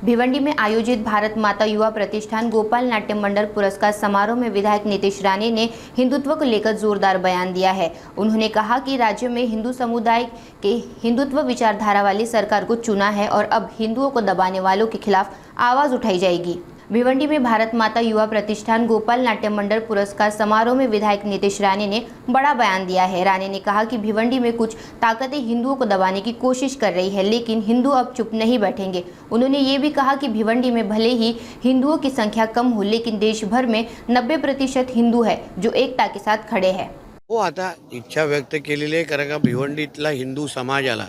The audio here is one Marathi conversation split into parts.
भिवंडी में आयोजित भारत माता युवा प्रतिष्ठान गोपाल नाट्य मंडल पुरस्कार समारोह में विधायक नीतीश राणे ने हिंदुत्व को लेकर जोरदार बयान दिया है। उन्होंने कहा कि राज्य में हिंदू समुदाय के हिंदुत्व विचारधारा वाली सरकार को चुना है और अब हिंदुओं को दबाने वालों के खिलाफ आवाज उठाई जाएगी। भिवंडी में भारत माता युवा प्रतिष्ठान गोपाल नाट्य मंडल पुरस्कार समारोह में विधायक नीतीश राणे ने बड़ा बयान दिया है। राणे ने कहा कि भिवंडी में कुछ ताकतें हिंदुओं को दबाने की कोशिश कर रही है, लेकिन हिंदू अब चुप नहीं बैठेंगे। उन्होंने ये भी कहा कि भिवंडी में भले ही हिंदुओं की संख्या कम हो, लेकिन देश भर में 90% हिंदू है जो एकता के साथ खड़े हैं। हो आता इच्छा व्यक्त केलेली आहे, कारण का भिवंडीतला हिंदू समाजाला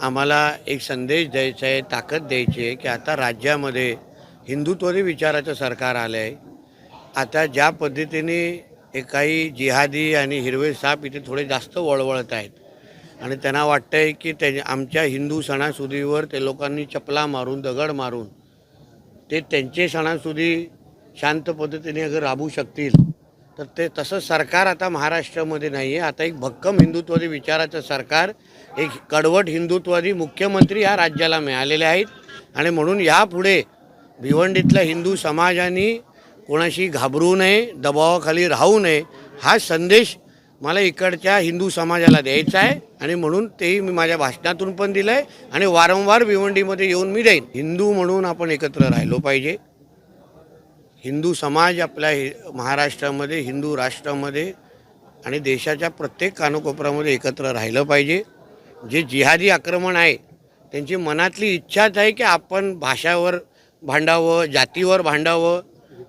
आम्हाला एक संदेश द्यायचा आहे, ताकद द्यायची आहे की आता राज्यामध्ये हिंदुत्वरी विचाराचं सरकार आलं आहे। आता ज्या पद्धतीने काही जिहादी आणि हिरवे साप इथे थोडे जास्त वळवळत आहेत आणि त्यांना वाटतं आहे की आमच्या हिंदू सणासुदीवर ते लोकांनी चपला मारून दगड मारून ते त्यांचे सणासुदी शांत पद्धतीने अगर राबवू शकतील तर ते तसं सरकार आता महाराष्ट्रामध्ये नाही आहे। आता एक भक्कम हिंदुत्ववादी विचाराचं सरकार, एक कडवट हिंदुत्ववादी मुख्यमंत्री या राज्याला मिळालेले आहेत आणि म्हणून यापुढे भिवंडीतल्या हिंदू समाजाने कोणाशी घाबरू नये, दबावाखाली राहू नये, हा संदेश मला इकडच्या हिंदू समाजाला द्यायचा आहे आणि म्हणून तेही मी माझ्या भाषणातून पण दिलं आहे आणि वारंवार भिवंडीमध्ये येऊन मी देईन। हिंदू म्हणून आपण एकत्र राहिलो पाहिजे। हिंदू समाज आपल्या महाराष्ट्रामध्ये, हिंदू राष्ट्रामध्ये आणि देशाच्या प्रत्येक कानाकोपऱ्यामध्ये एकत्र राहिलं पाहिजे। जे जिहादी आक्रमण आहे त्यांची मनातली इच्छाच आहे की आपण भाषावर भांडावं, जातीवर भांडावं।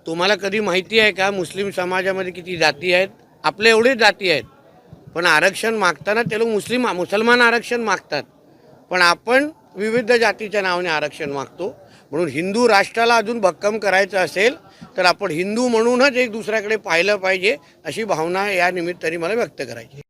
तुम्हाला कधी माहिती आहे का मुस्लिम समाजामध्ये किती जाती आहेत? आपले एवढेच जाती आहेत, पण आरक्षण मागताना ते लोक मुसलमान आरक्षण मागतात, पण आपण विविध जातीच्या नावाने आरक्षण मागतो। म्हणून हिंदू राष्ट्राला अजून भक्कम करायचं असेल तर आपण हिंदू म्हणूनच एक दुसऱ्याकडे पाहिलं पाहिजे, अशी भावना या निमित्ताने मला व्यक्त करायची।